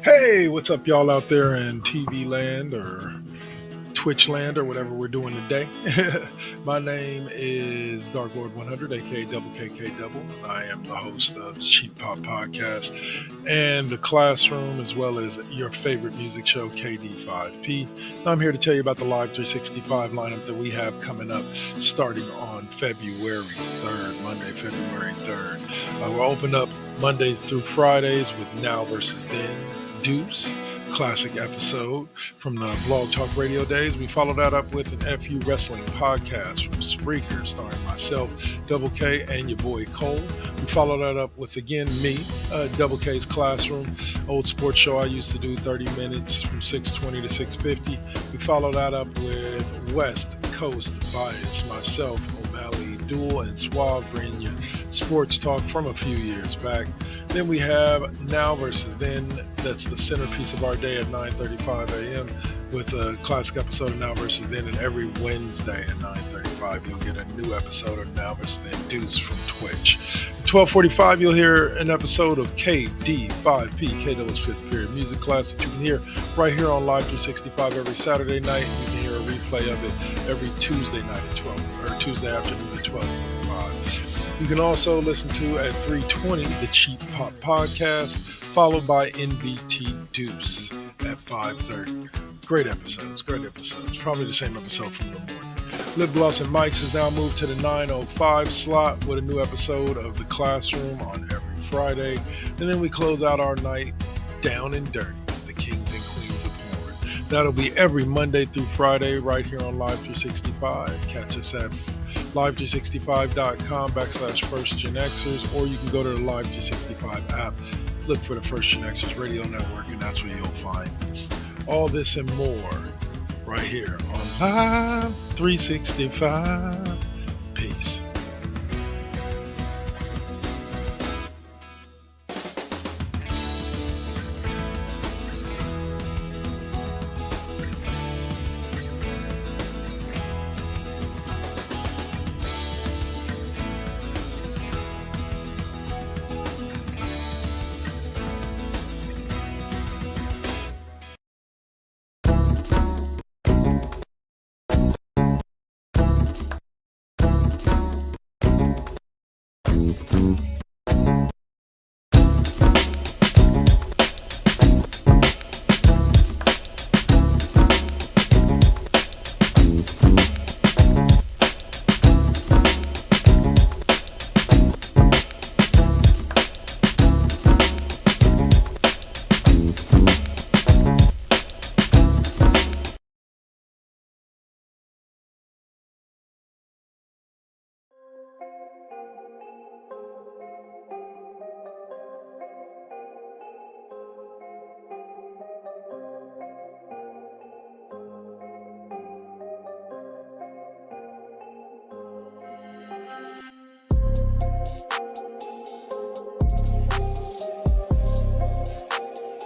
Hey, what's up, y'all out there in TV land or Twitch land or whatever we're doing today? My name is Dark Lord 100, aka Double KK Double. I am the host of the Cheap Pop Podcast and the Classroom, as well as your favorite music show, KD5P. I'm here to tell you about the Live 365 lineup that we have coming up starting on February 3rd, Monday, February 3rd. We'll open up Mondays through Fridays with Now versus Then. Deuce, classic episode from the Blog Talk Radio days. We follow that up with an FU Wrestling podcast from Spreaker, starring myself, Double K, and your boy Cole. We follow that up with, again, me, Double K's Classroom, old sports show I used to do 30 minutes from 6:20 to 6:50. We follow that up with West Coast Bias, myself, OMalley, Duel, and Suave, bringing you sports talk from a few years back. Then we have Now versus Then. That's the centerpiece of our day at 9:35 a.m. with a classic episode of Now versus Then. And every Wednesday at 9:35, you'll get a new episode of Now versus Then Deuce from Twitch. At 12:45, you'll hear an episode of KD5P, KW's Fifth Period Music Class, that you can hear right here on Live 365 every Saturday night. And you can hear a replay of it every Tuesday night at 12, or Tuesday afternoon at 12:45. You can also listen to at 3:20 the Cheap Pop Podcast, followed by NBT Deuce at 5:30. Great episodes. Probably the same episode from the morning. Lip Gloss and Mics has now moved to the 9:05 slot with a new episode of The Classroom on every Friday. And then we close out our night down and dirty, the kings and queens of porn. That'll be every Monday through Friday right here on Live 365. Catch us at live365.com/First GenXers, or you can go to the Live 365 app, look for the First GenXers Radio Network, and that's where you'll find us. All this and more right here on Live 365. Peace.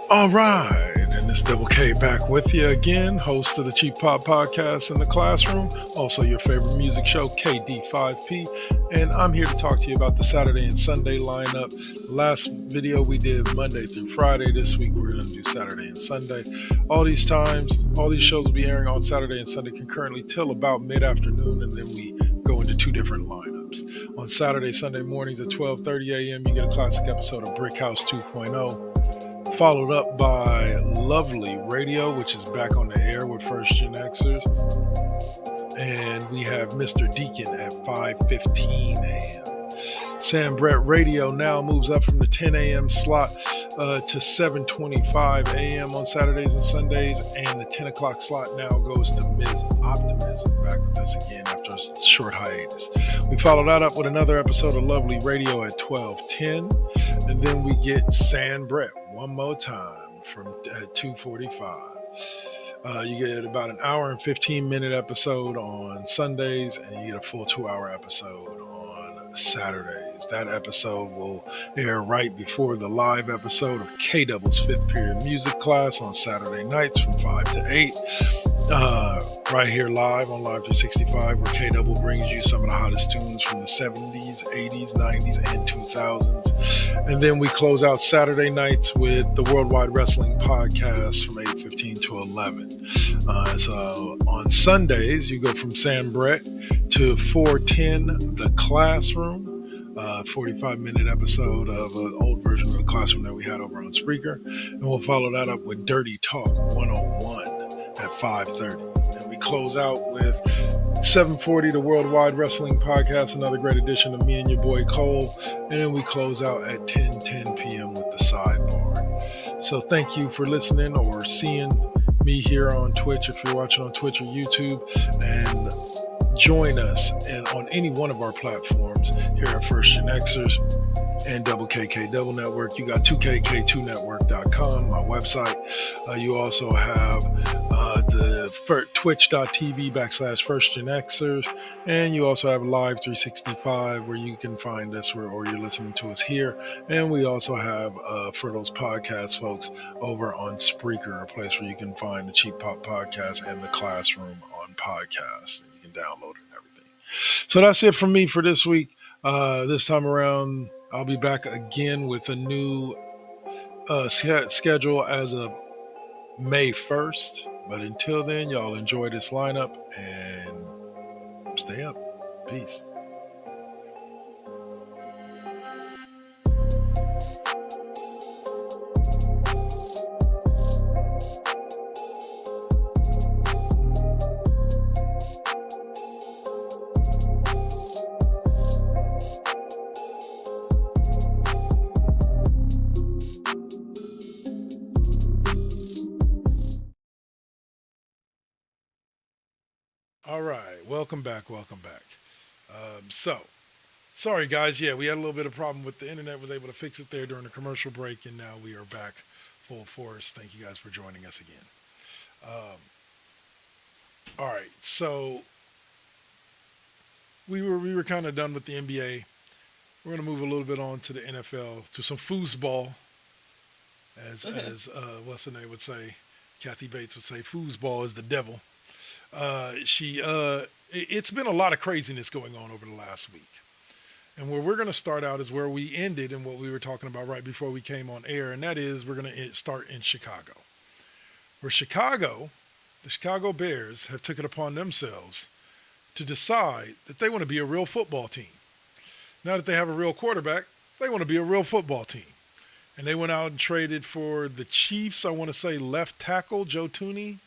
All right, and it's Double K back with you again, host of the Cheap Pop Podcast in the Classroom, also your favorite music show, KD5P, and I'm here to talk to you about the Saturday and Sunday lineup. Last video we did Monday through Friday. This week we're going to do Saturday and Sunday. All these shows will be airing on Saturday and Sunday concurrently till about mid-afternoon, and then we go into two different lineups. On Saturday, Sunday mornings at 12:30 a.m., you get a classic episode of Brick House 2.0. Followed up by Lovely Radio, which is back on the air with First GenXers. And we have Mr. Deacon at 5:15 a.m. Sam Brett Radio now moves up from the 10 a.m. slot to 7:25 a.m. on Saturdays and Sundays. And the 10 o'clock slot now goes to Ms. Optimism, back with us again after a short hiatus. We follow that up with another episode of Lovely Radio at 12:10. And then we get Sam Brett one more time at 2:45. You get about an hour and 15-minute episode on Sundays, and you get a full 2-hour episode on Saturdays. That episode will air right before the live episode of K-Double's Fifth Period Music Class on Saturday nights from 5 to 8. Right here live on Live 365, where K-Double brings you some of the hottest tunes from the 70s, 80s, 90s, and 2000s. And then we close out Saturday nights with the Worldwide Wrestling Podcast from 8:15 to 11. So on Sundays, you go from San Brett to 410, The Classroom. 45-minute episode of an old version of The Classroom that we had over on Spreaker. And we'll follow that up with Dirty Talk 101 at 5:30. And we close out with 740, the Worldwide Wrestling Podcast, another great edition of me and your boy Cole. And then we close out at 10 p.m. with the sidebar. So thank you for listening or seeing me here on Twitch if you're watching on Twitch or YouTube. And join us on any one of our platforms here at First GenXers and Double KK Double Network. You got 2KK2network.com, my website. You also have the twitch.tv/FirstGenXers, and you also have Live 365 where you can find us or you're listening to us here. And we also have for those podcast folks over on Spreaker, a place where you can find the Cheap Pop Podcast and the Classroom on podcast. And you can download it and everything. So that's it from me for this week. This time around, I'll be back again with a new schedule as of May 1st. But until then, y'all enjoy this lineup and stay up. Peace. All right, welcome back. Sorry guys, yeah, we had a little bit of problem with the internet. Was able to fix it there during the commercial break, and now we are back full force. Thank you guys for joining us again. All right, so we were kind of done with the NBA. We're gonna move a little bit on to the NFL, to some foosball, as what's her name would say, Kathy Bates would say, foosball is the devil. It's been a lot of craziness going on over the last week. And where we're going to start out is where we ended and what we were talking about right before we came on air. And that is we're going to start in Chicago. Where the Chicago Bears have took it upon themselves to decide that they want to be a real football team. Now that they have a real quarterback, they want to be a real football team. And they went out and traded for the Chiefs, I want to say left tackle, Joe Tooney.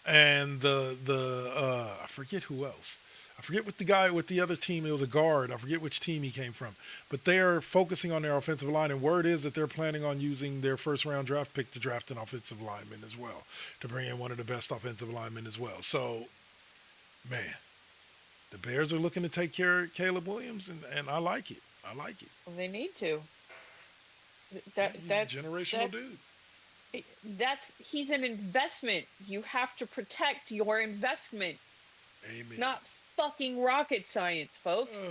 And I forget who else. I forget what the guy with the other team, it was a guard. I forget which team he came from. But they're focusing on their offensive line. And word is that they're planning on using their first-round draft pick to draft an offensive lineman as well, to bring in one of the best offensive linemen as well. So, man, the Bears are looking to take care of Caleb Williams, and I like it. Well, they need to. That's a generational dude. He's an investment. You have to protect your investment. Amen. Not fucking rocket science, folks.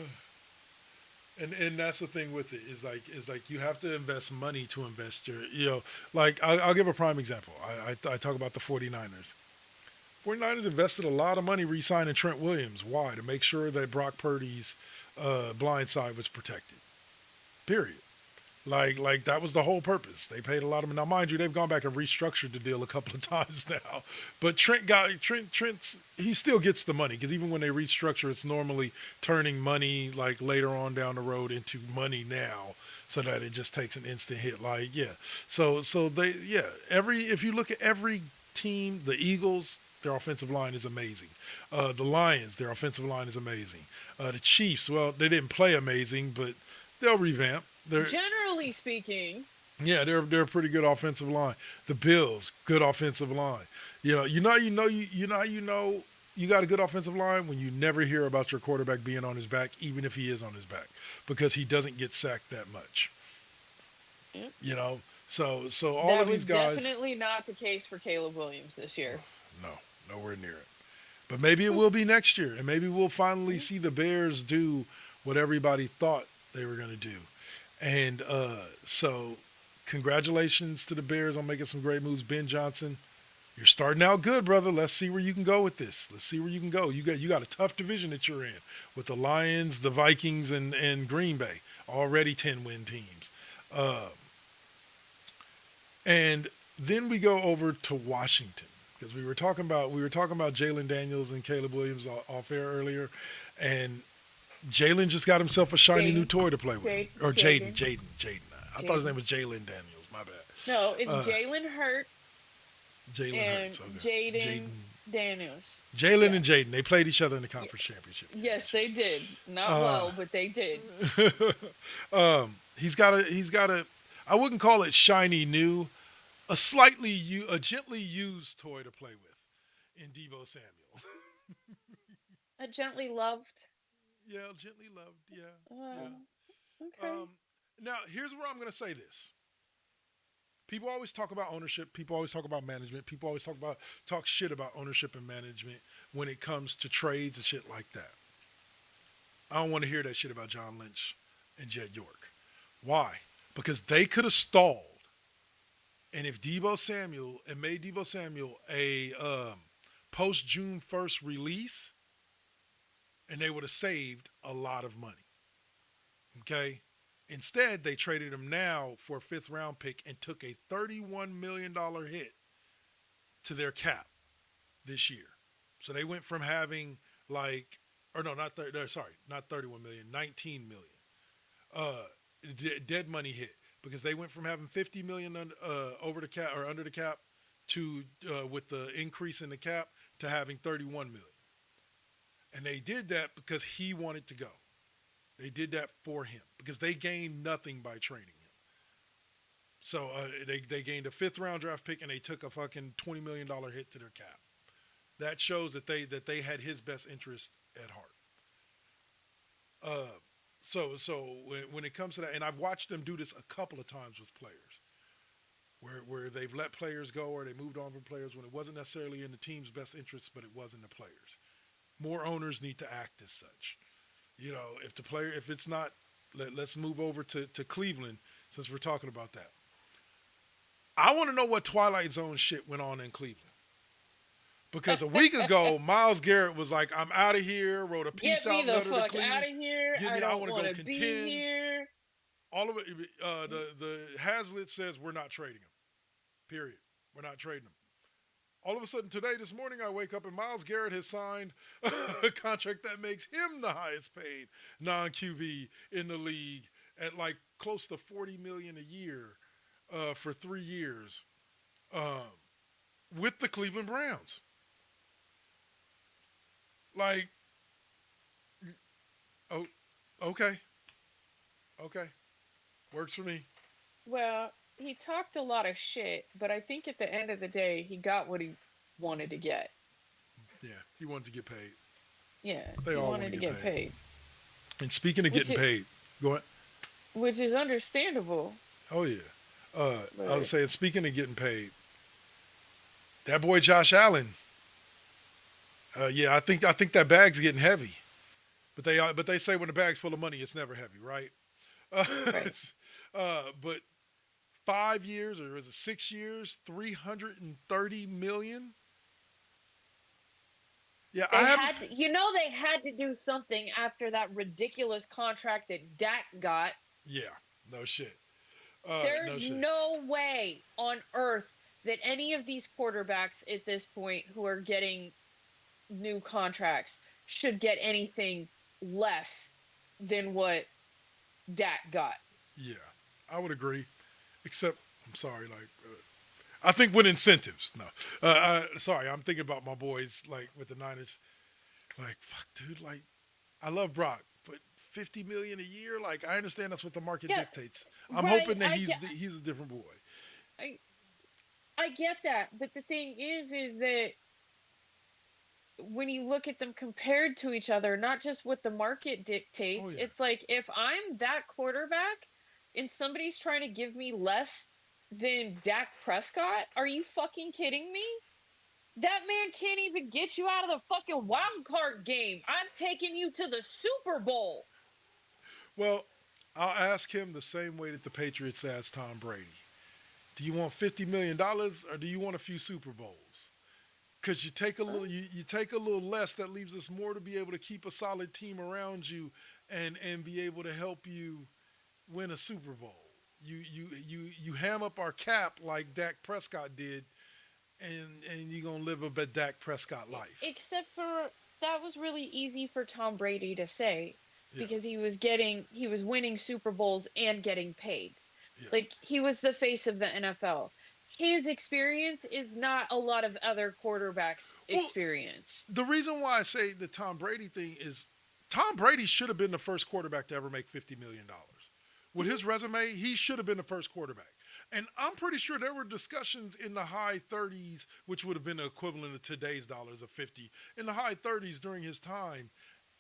And that's the thing with it is like you have to invest money to invest your, like I'll give a prime example. I talk about the 49ers. 49ers invested a lot of money re-signing Trent Williams. Why? To make sure that Brock Purdy's blind side was protected. Period. Like that was the whole purpose. They paid a lot of money. Now, mind you, they've gone back and restructured the deal a couple of times now. But Trent's he still gets the money because even when they restructure, it's normally turning money like later on down the road into money now, so that it just takes an instant hit. Like so if you look at every team, the Eagles, their offensive line is amazing. The Lions, their offensive line is amazing. The Chiefs, well, they didn't play amazing, but they'll revamp. Generally speaking, they're a pretty good offensive line. The Bills, good offensive line. You got a good offensive line when you never hear about your quarterback being on his back, even if he is on his back, because he doesn't get sacked that much. Yep. So all of these guys. That was definitely not the case for Caleb Williams this year. No, nowhere near it. But maybe it will be next year, and maybe we'll finally see the Bears do what everybody thought they were going to do. And so congratulations to the Bears on making some great moves. Ben Johnson, you're starting out good, brother. Let's see where you can go with this. You got a tough division that you're in with the Lions, the Vikings, and Green Bay, already 10-win teams. Uh, and then we go over to Washington because we were talking about Jalen Daniels and Caleb Williams off air earlier, and Jalen just got himself a shiny new Jaden, toy to play with, or Jaden, Jaden, Jaden, Jaden. I thought his name Jaden. was Jalen Daniels. My bad. No, it's Uh, Jalen Hurt Jalen and Hurts. Okay, Jaden Jaden, Daniels. Jalen Yeah. and Jaden. They played each other in the Y- conference championship yes, they did. Not game. well, but they did. He's got a. I wouldn't call it shiny new, a gently used toy to play with in Debo Samuel. A gently loved. Yeah, gently loved. Yeah, Uh, yeah. okay. Um, now here's where I'm going to say this. People always talk about ownership. People always talk about management. People always talk shit about ownership and management when it comes to trades and shit like that. I don't want to hear that shit about John Lynch and Jed York. Why? Because they could have stalled, and if Debo Samuel and made Debo Samuel a post June 1st release, and they would have saved a lot of money. Okay. Instead, they traded him now for a fifth round pick and took a $31 million hit to their cap this year. So they went from having like, or no, not 30, no, sorry, not 31 million, 19 million. Dead money hit because they went from having 50 million over the cap or under the cap to with the increase in the cap to having 31 million. And they did that because he wanted to go. They did that for him because they gained nothing by trading him. So they gained a fifth round draft pick and they took a fucking $20 million hit to their cap. That shows that they had his best interest at heart. Uh, so when it comes to that, and I've watched them do this a couple of times with players, where they've let players go or they moved on from players when it wasn't necessarily in the team's best interest, but it was in the players. More owners need to act as such. If it's not, let's move over to Cleveland since we're talking about that. I want to know what Twilight Zone shit went on in Cleveland. Because a week ago, Miles Garrett was like, I'm out of here, wrote a Get peace me out the letter to fuck out Cleveland. of here. Give I me, I don't want to want go to be contend. here. All of it, the Hazlitt says, we're not trading him. Period. We're not trading him. All of a sudden today, this morning, I wake up and Miles Garrett has signed a contract that makes him the highest paid non QB in the league at like close to 40 million a year for 3 years um, with the Cleveland Browns. Like, oh, okay, okay, works for me. Well, he talked a lot of shit, but I think at the end of the day, he got what he wanted to get. Yeah, he wanted to get paid. Yeah, They he all want wanted to to get get paid. paid, And speaking of which getting is paid, go ahead. understandable. Oh yeah, I was But saying, speaking of getting paid, that boy Josh Allen. Yeah, I think that bag's getting heavy. But they say when the bag's full of money, it's never heavy, right? Uh, right, but 5 years or was it 6 years? 330 million. Yeah, I they haven't. had, they had to do something after that ridiculous contract that Dak got. Yeah, no shit. No There's shit. no way on earth that any of these quarterbacks at this point who are getting new contracts should get anything less than what Dak got. Yeah, I would agree. Except, I'm sorry, like I think with incentives. No, sorry, I'm thinking about my boys like with the Niners. Like, fuck, dude. Like, I love Brock, but 50 million a year. Like, I understand that's what the market Yeah, dictates. I'm right. hoping that he's a different boy. I I get that, but the thing is that when you look at them compared to each other, not just what the market Oh dictates, yeah, it's like if I'm that quarterback and somebody's trying to give me less than Dak Prescott, are you fucking kidding me? That man can't even get you out of the fucking wild card game. I'm taking you to the Super Bowl. well, I'll ask him the same way that the Patriots asked Tom Brady. Do you want $50 million or do you want a few Super Bowls? Because Uh, you take a little less, that leaves us more to be able to keep a solid team around you and be able to help you win a Super Bowl. You ham up our cap like Dak Prescott did, and you're gonna live a Dak Prescott life. Except for that was really easy for Tom Brady to say Yeah, because he was winning Super Bowls and getting paid. yeah. Like he was the face of the NFL. His experience is not a lot of other quarterbacks' Well, experience. the reason why I say the Tom Brady thing is Tom Brady should have been the first quarterback to ever make $50 million. With Mhm. his resume, he should have been the first quarterback. And I'm pretty sure there were discussions in the high 30s, which would have been the equivalent of today's dollars of 50, in the high 30s during his time.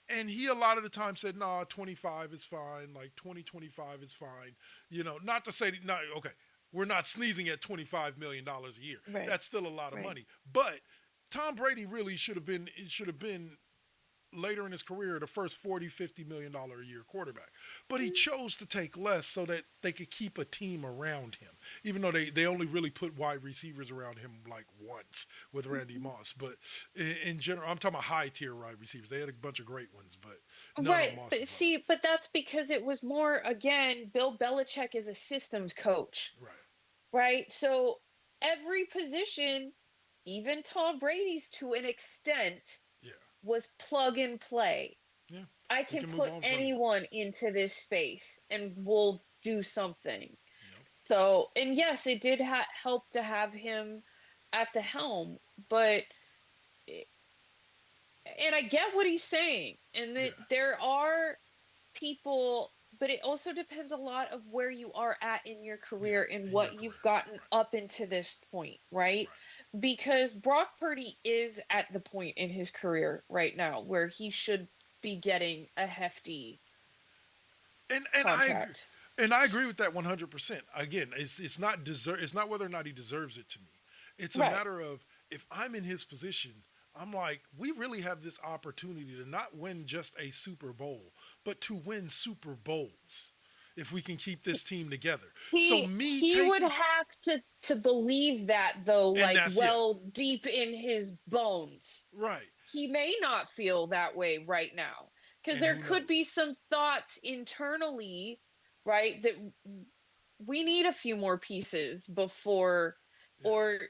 And he a lot of the time said, nah, 25 is fine, like 2025 is fine. Not to say, not, okay, we're not sneezing at $25 million a year. Right, That's still a lot of right. money. But Tom Brady really should have been later in his career the first 40, $50 million a year quarterback. But he Mhm. chose to take less so that they could keep a team around him. Even though they only really put wide receivers around him like once with Randy Mhm. Moss. But in general, I'm talking about high tier wide receivers. They had a bunch of great ones, but none on Right, Moss's but level. see, but that's because it was more again, Bill Belichick is a systems coach, Right. right? So every position, even Tom Brady's to an extent, Yeah. was plug and play. Yeah. I We can can move put on from it. anyone into this space and we'll do something. Yep. So, and yes, it did help to have him at the helm, but and I get what he's saying, and Yeah. that there are people, but it also depends a lot of where you are at in your Yeah. career and In your what you've career. gotten Right. up into this point, right? Right. Because Brock Purdy is at the point in his career right now where he should be getting a hefty And I agree. contract. And I agree with that 100%. Again, it's not whether or not he deserves it to me. It's a Right. matter of if I'm in his position, I'm like, we really have this opportunity to not win just a Super Bowl, but to win Super Bowls if we can keep this team together. So me He would taking have to believe that though, and like that's yeah, well deep in his bones. right. He may not feel that way right now because And there who could knows? be some thoughts internally, right, that we need a few more pieces before, Yeah. or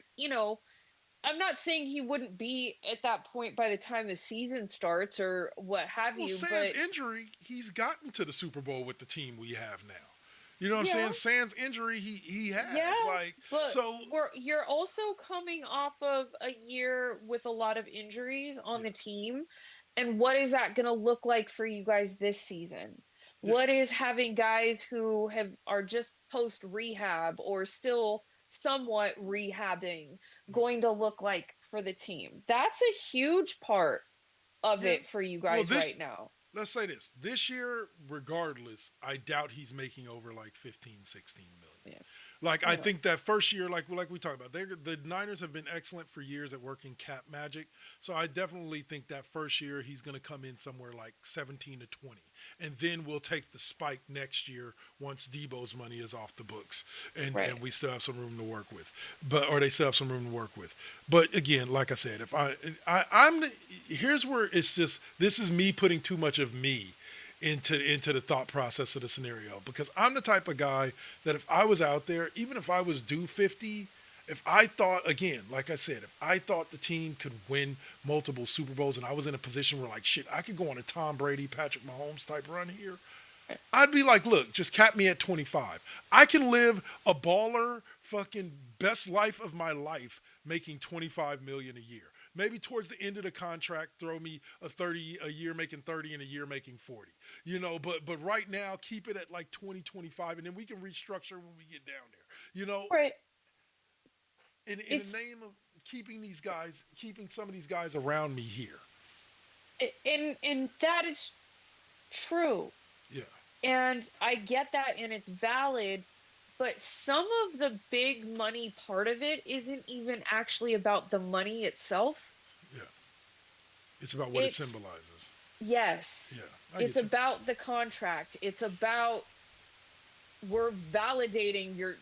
I'm not saying he wouldn't be at that point by the time the season starts or what have Well, you, Sans but injury, he's gotten to the Super Bowl with the team we have now. You know what I'm yeah. saying? Sans injury, he Yeah, has like but so. you're also coming off of a year with a lot of injuries on Yeah, the team. And what is that going to look like for you guys this season? yeah, What is having guys who have are just post rehab or still somewhat rehabbing yeah, going to look like for the team? That's a huge part of yeah. it for you Well, guys this right now. let's say this year, regardless, I doubt he's making over like 15, 16 million. Yeah. Like I Yeah. think that first year, like we talked about, the Niners have been excellent for years at working cap magic. So I definitely think that first year he's going to come in somewhere like 17 to 20, and then we'll take the spike next year once Debo's money is off the books, and Right. we still have some room to work with, but or they still have some room to work with. But again, like I said, if I'm here's where it's just this is me putting too much of me into the thought process of the scenario because I'm the type of guy that if I was out there, even if I was due 50, if I thought again, like I said, if I thought the team could win multiple Super Bowls and I was in a position where like shit, I could go on a Tom Brady, Patrick Mahomes type run here, I'd be like, look, just cap me at 25. I can live a baller fucking best life of my life making 25 million a year. Maybe towards the end of the contract, throw me a 30 a year making 30 and a year making 40. But right now keep it at like 20, 25, and then we can restructure when we get down there. You know, Right. in the It's name of keeping some of these guys around me here. and that is true. Yeah. And I get that and it's valid, but some of the big money part of it isn't even actually about the money itself. Yeah. It's about what it It's symbolizes. yes. Yeah. I It's get you. about the contract. It's about we're validating your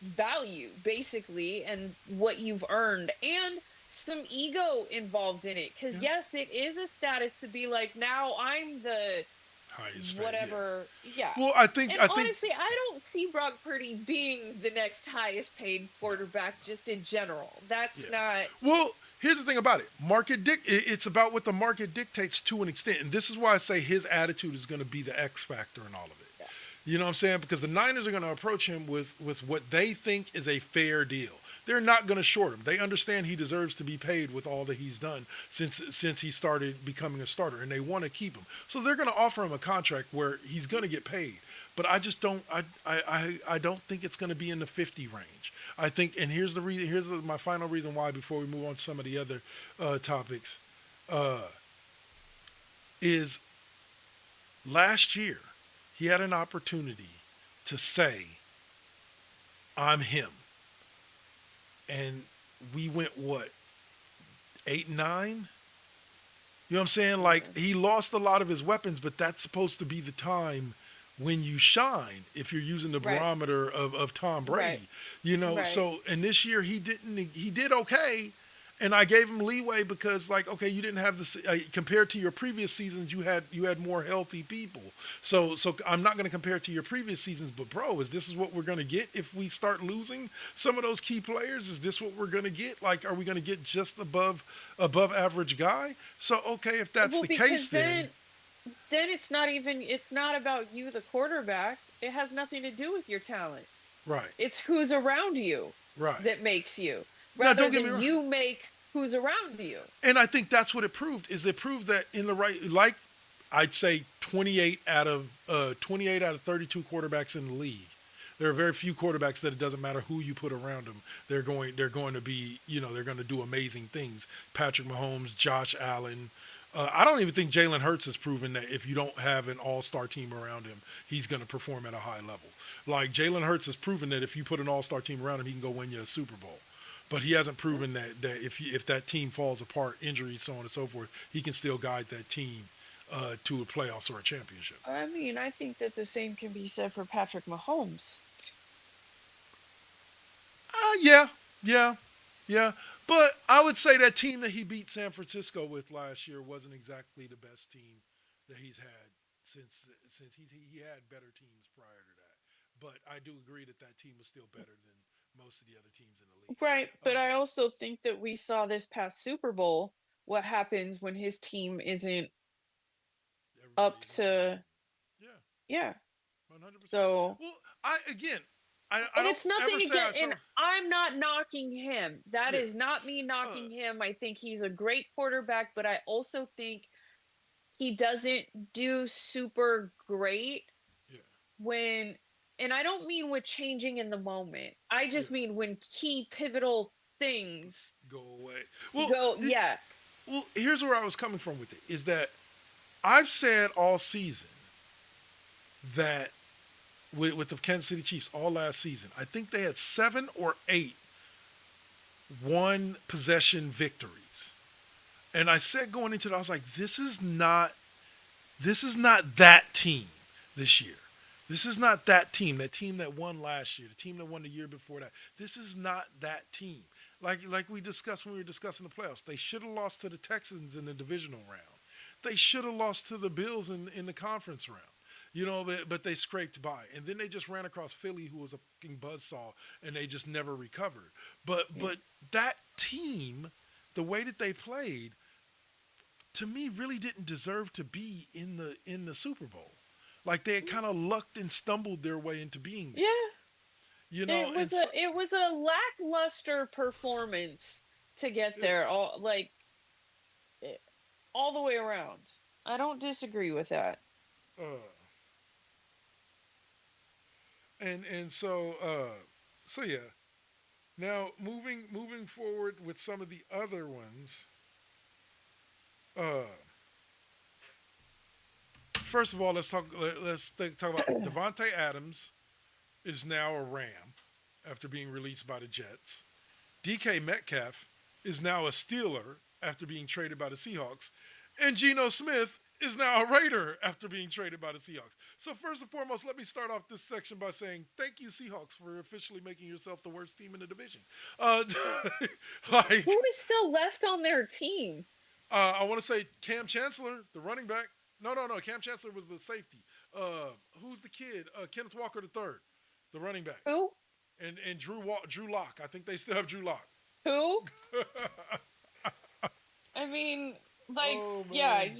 value basically and what you've earned and some ego involved in it cuz Yeah. yes, it is a status to be like now I'm the Highest paid, yeah. whatever. Yeah. Well, I think And I think honestly, I don't see Brock Purdy being the next highest paid no, quarterback just in general. yeah. That's not. Well, here's the thing about it. It's about what the market dictates to an extent, and this is why I say his attitude is going to be the X factor in all of it. Yeah. You know what I'm saying? Because the Niners are going to approach him with what they think is a fair deal. They're not going to short him. They understand he deserves to be paid with all that he's done since he started becoming a starter, and they want to keep him. So they're going to offer him a contract where he's going to get paid. But I just don't. I don't think it's going to be in the 50 range. I think, and here's the reason. My final reason why. Before we move on to some of the other topics, uh, is last year he had an opportunity to say, "I'm him," and we went what 8-9. You know what I'm saying? Like he lost a lot of his weapons, but that's supposed to be the time when you shine if you're using the Right. barometer of Tom Right. Brady. You know, Right. so and this year he did okay. And I gave him leeway because, like, okay, you didn't have this compared to your previous seasons. You had more healthy people, so I'm not going to compare it to your previous seasons. But bro, is this is what we're going to get if we start losing some of those key players? Is this what we're going to get? Like, are we going to get just above average guy? So okay, if that's Well, the case, because then then it's not about you, the quarterback. It has nothing to do with your talent. right, It's who's around you right. that makes you, Now, rather don't get me than wrong. you make who's around you. And I think that's what it proved. Is it proved that in the right, like I'd say 28 out of 32 quarterbacks in the league. There are very few quarterbacks that it doesn't matter who you put around them. They're going to be, they're going to do amazing things. Patrick Mahomes, Josh Allen. I don't even think Jalen Hurts has proven that if you don't have an all-star team around him, he's going to perform at a high level. Like Jalen Hurts has proven that if you put an all-star team around him, he can go win you a Super Bowl. But he hasn't proven that if that team falls apart, injuries, so on and so forth, he can still guide that team to a playoffs or a championship. I mean, I think that the same can be said for Patrick Mahomes. Yeah, yeah, yeah. But I would say that team that he beat San Francisco with last year wasn't exactly the best team that he's had since he had better teams prior to that. But I do agree that that team was still better than most of the other teams in the league. Right, but I also think that we saw this past Super Bowl what happens when his team isn't up Everybody's on board. to, Yeah, yeah. 100%. So, Well, I again, I and don't it's nothing ever say I against, saw. and I'm not knocking him. That Yeah. is not me Uh. knocking him. I think he's a great quarterback, but I also think he doesn't do super great Yeah. when, and I don't mean with changing in the moment. I Yeah. just mean when key pivotal things Go away. Well, go, yeah. here's where I was coming from with it. Is that I've said all season that with the Kansas City Chiefs all last season, I think they had 7 or 8 one possession victories. And I said going into it, I was like, this is not that team this year. This is not that team that won last year, the team that won the year before that. This is not that team. Like we discussed when we were discussing the playoffs, they should have lost to the Texans in the divisional round. They should have lost to the Bills in the conference round. But they scraped by, and then they just ran across Philly, who was a fucking buzzsaw, and they just never recovered. But that team, the way that they played, to me, really didn't deserve to be in the Super Bowl. Like they had kind of lucked and stumbled their way into being there. Yeah, And so, it was a lackluster performance to get yeah. there, all like eh, all the way around. I don't disagree with that. Uh, and so yeah. Now moving forward with some of the other ones. Uh, First of all, let's talk about Devontae Adams is now a Ram after being released by the Jets. DK Metcalf is now a Steeler after being traded by the Seahawks, and Geno Smith is now a Raider after being traded by the Seahawks. So first and foremost, let me start off this section by saying thank you, Seahawks, for officially making yourself the worst team in the division. Uh, like, Who is still left on their team? I want to say Cam Chancellor, the running back. No. Cam Chancellor was the safety. Who's the kid? Kenneth Walker the third, the running back, Who? and Drew Lock. I think they still have Drew Lock. Who? I mean, like, Oh yeah, man.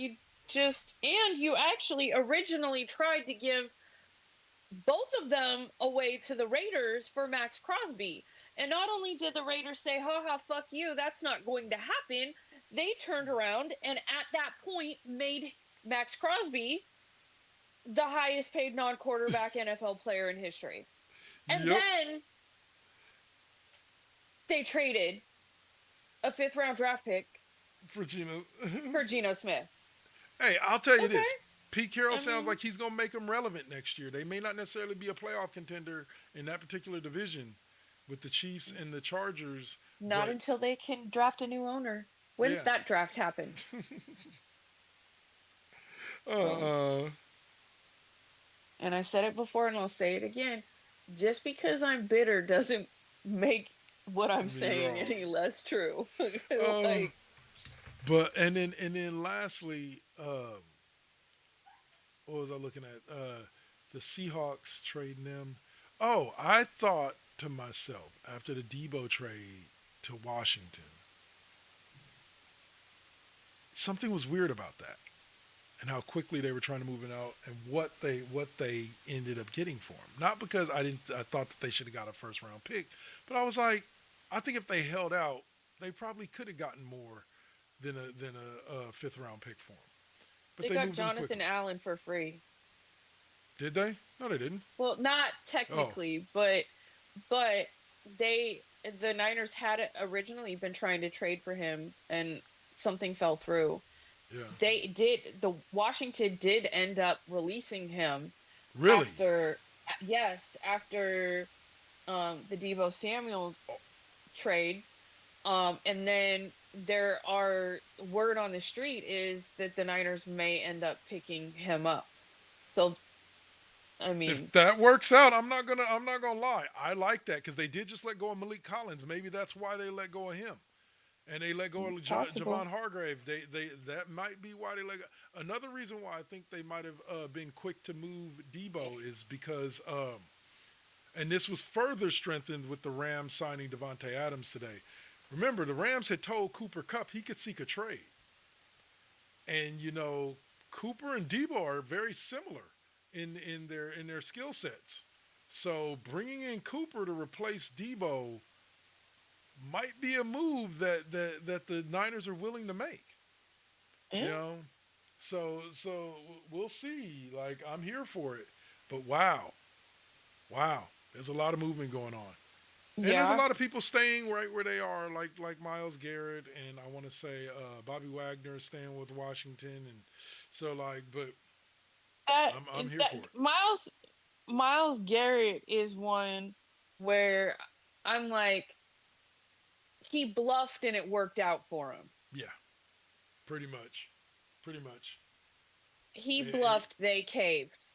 you actually originally tried to give both of them away to the Raiders for Max Crosby. And not only did the Raiders say, haha, fuck you, that's not going to happen, they turned around and at that point made Max Crosby the highest paid non quarterback NFL player in history. And Yep. then they traded a fifth round draft pick For Gino. for Geno Smith. Hey, I'll tell you Okay. this. Pete Carroll I sounds mean, like he's going to make them relevant next year. They may not necessarily be a playoff contender in that particular division with the Chiefs and the Chargers, not but until they can draft a new owner. When's yeah. that draft happen? So, Uh, and I said it before and I'll say it again. Just because I'm bitter doesn't make what I'm be saying wrong. any less true. Uh, Like, but and then lastly, what was I looking at? The Seahawks trading them. Oh, I thought to myself after the Debo trade to Washington, something was weird about that, and how quickly they were trying to move it out, and what they ended up getting for him. Not because I thought that they should have got a first round pick, but I was like, I think if they held out, they probably could have gotten more than a fifth round pick for him. But they they got moved him Jonathan quickly. Allen for free. Did they? No, they didn't. Well, not Oh, technically, but the Niners had originally been trying to trade for him and something fell through. yeah. The Washington did end up releasing him Really? after, yes, after the Debo Samuel Oh, trade. And then there are word on the street is that the Niners may end up picking him up. So I if mean, that works out, I'm not gonna lie. I like that because they did just let go of Malik Collins. Maybe that's why they let go of him. And they let go of it's possible. Javon Hargrave. They that might be why they let go. Another reason why I think they might have been quick to move Debo is because, and this was further strengthened with the Rams signing Devontae Adams today. Remember, the Rams had told Cooper Kupp he could seek a trade, and Cooper and Debo are very similar in their skill sets. So bringing in Cooper to replace Debo might be a move that the Niners are willing to make. You Yeah. know, so we'll see. Like I'm here for it, but wow, there's a lot of movement going on, and there's a Yeah. lot of people staying right where they are, like Miles Garrett, and I want to say Bobby Wagner staying with Washington, and so but That I'm here for that it. Miles Garrett is one where I'm like he bluffed and it worked out for him. Yeah, pretty much, pretty much. He And, bluffed, they caved.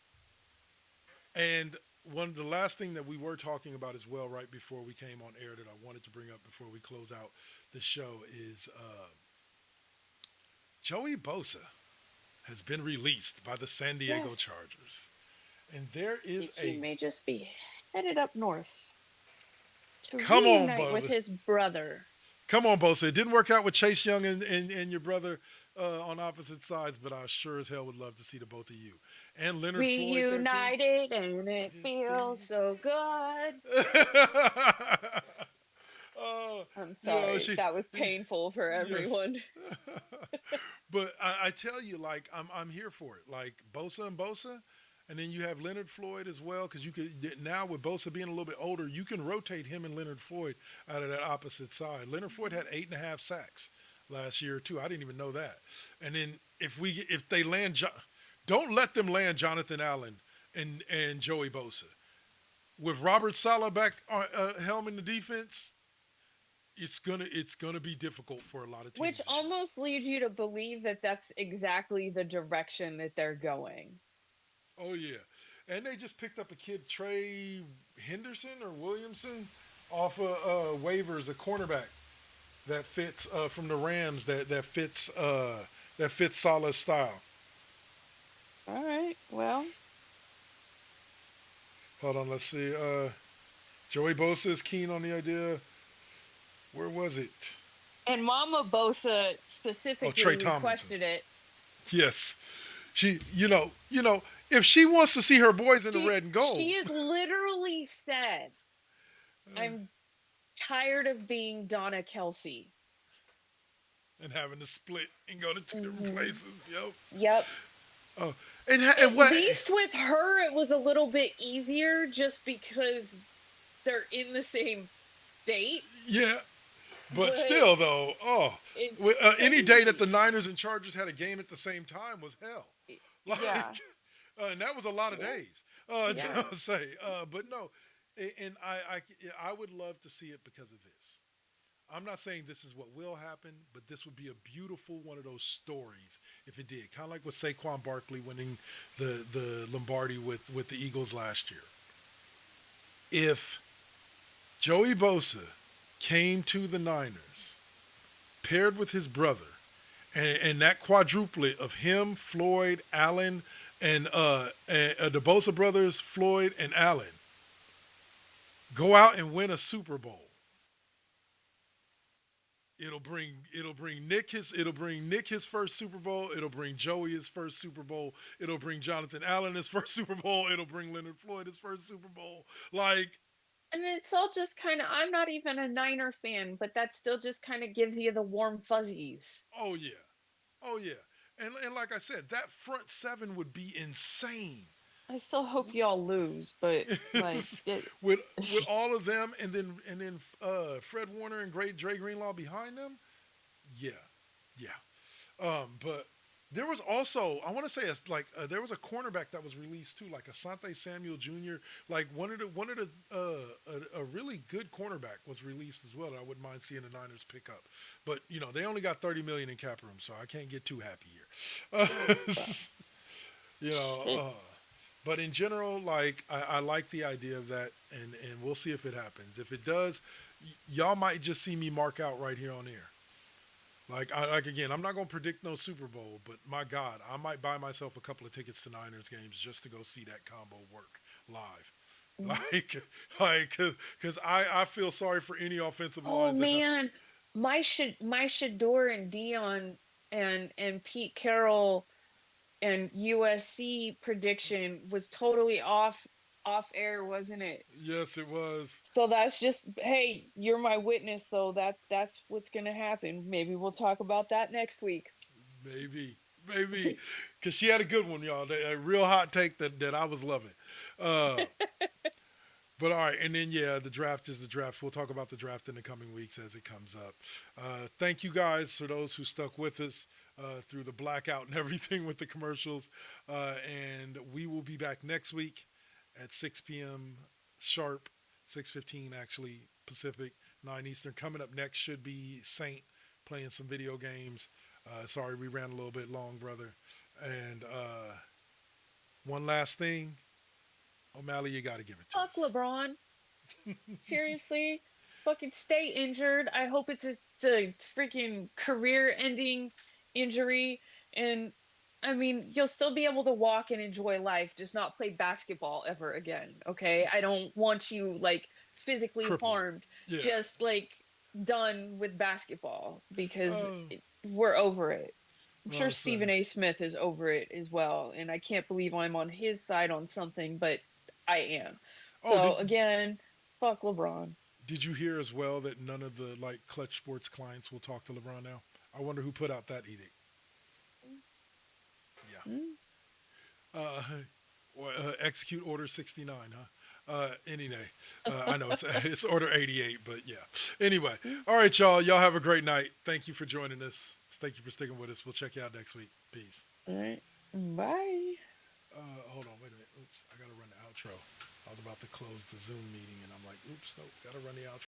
and one the last thing that we were talking about as well right before we came on air that I wanted to bring up before we close out the show is Joey Bosa has been released by the San Diego Yes. Chargers. And there is He a may just be headed up north to come on, reunite with Bosa. his brother. Come on, Bosa. It didn't work out with Chase Young and your brother on opposite sides, but I sure as hell would love to see the both of you. And Leonard Floyd there too. Reunited and it feels so good. uh, I'm sorry. she, That was painful for yes. everyone. But I tell you, like I'm here for it. Like Bosa and Bosa, and then you have Leonard Floyd as well, because you could now with Bosa being a little bit older, you can rotate him and Leonard Floyd out of that opposite side. Leonard Floyd had 8.5 sacks last year too. I didn't even know that. And then if they don't let them land Jonathan Allen and Joey Bosa with Robert Saleh back helming the defense. It's gonna be difficult for a lot of Which teams this year. almost leads you to believe that that's exactly the direction that they're going. Oh yeah, and they just picked up a kid Trey Henderson or Williamson off of waivers, a cornerback that fits from the Rams that fits Saleh's style. Hold on, let's see. Joey Bosa is keen on the idea. Where was it? And Mama Bosa Oh, specifically Trey Tomlinson. requested it. Yes. She, if she wants to see her boys in the red and gold. She has literally said, uh, I'm tired of being Donna Kelsey. and having to split and go to two different places. Yep. Oh, At least with her, it was a little bit easier just because they're in the same state. Yeah. But still, though, any day that the Niners and Chargers had a game at the same time was hell. Yeah. And that was a lot of days. To say. But no, and I would love to see it because of this. I'm not saying this is what will happen, but this would be a beautiful one of those stories if it did. Kind of like with Saquon Barkley winning the Lombardi with the Eagles last year. If Joey Bosa came to the Niners, paired with his brother, and that quadruplet of him, Floyd, Allen, and the Bosa brothers, Floyd and Allen, go out and win a Super Bowl. It'll bring Nick his first Super Bowl. It'll bring Joey his first Super Bowl. It'll bring Jonathan Allen his first Super Bowl. It'll bring Leonard Floyd his first Super Bowl. And it's all just kind of, I'm not even a Niner fan, but that still just kind of gives you the warm fuzzies. Oh yeah. And like I said, that front seven would be insane. I still hope y'all lose, but with all of them, and then Fred Warner and Dre Greenlaw behind them, yeah. But there was also, I want to say, there was a cornerback that was released too, like Asante Samuel Jr. Like one of the a really good cornerback was released as well that I wouldn't mind seeing the Niners pick up. But they only got $30 million in cap room, so I can't get too happy here. But in general, I like the idea of that, and we'll see if it happens. If it does, y'all might just see me mark out right here on air. Again, I'm not going to predict no Super Bowl, but my God, I might buy myself a couple of tickets to Niners games just to go see that combo work live. Because I feel sorry for any offensive lines. Oh man, my Shador and Dion and Pete Carroll and USC prediction was totally off air, wasn't it? Yes, it was. So that's just, hey, you're my witness, though. That's what's gonna happen. Maybe we'll talk about that next week. Maybe, because she had a good one, y'all. A real hot take that I was loving. But all right, and then the draft is the draft. We'll talk about the draft in the coming weeks as it comes up. Thank you guys for those who stuck with us through the blackout and everything with the commercials. And we will be back next week at 6 p.m. sharp, 6:15 actually Pacific, 9 Eastern. Coming up next should be Saint playing some video games. Sorry, we ran a little bit long, brother. And one last thing. OMalley, you got to give it to us. Fuck LeBron. Seriously? Fucking stay injured. I hope it's a freaking career-ending injury. And, I mean, you'll still be able to walk and enjoy life, just not play basketball ever again, okay? I don't want you, physically harmed. Yeah. Just, done with basketball because we're over it. I'm sure Stephen A. Smith is over it as well, and I can't believe I'm on his side on something, but I am. Again, fuck LeBron. Did you hear as well that none of the Clutch Sports clients will talk to LeBron now? I wonder who put out that edict. Yeah. Execute Order 69, huh? Anyway, I know it's Order 88, but yeah. Anyway, all right, y'all. Y'all have a great night. Thank you for joining us. Thank you for sticking with us. We'll check you out next week. Peace. All right. Bye. Hold on. Wait a minute. Oops. I got to run the outro. I was about to close the Zoom meeting, and I'm like, oops, nope. Got to run the outro.